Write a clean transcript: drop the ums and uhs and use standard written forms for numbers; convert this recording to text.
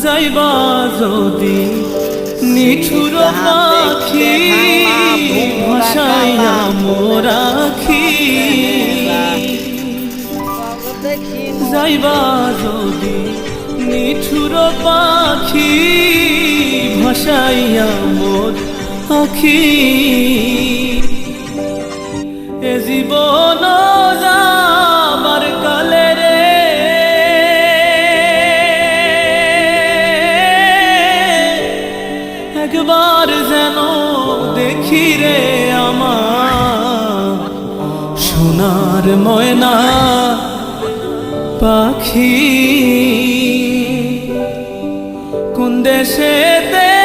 যাইবা যদি নিঠুর পাখি ভাসাইয়া মোরাখি যাইবা যদি নিঠুর পাখি ভাসাইয়া মোর আখি এ জীবন যাবার কালে রে একবার যেন দেখি রে আমার সোনার ময়না পাখি কোন দেশেতে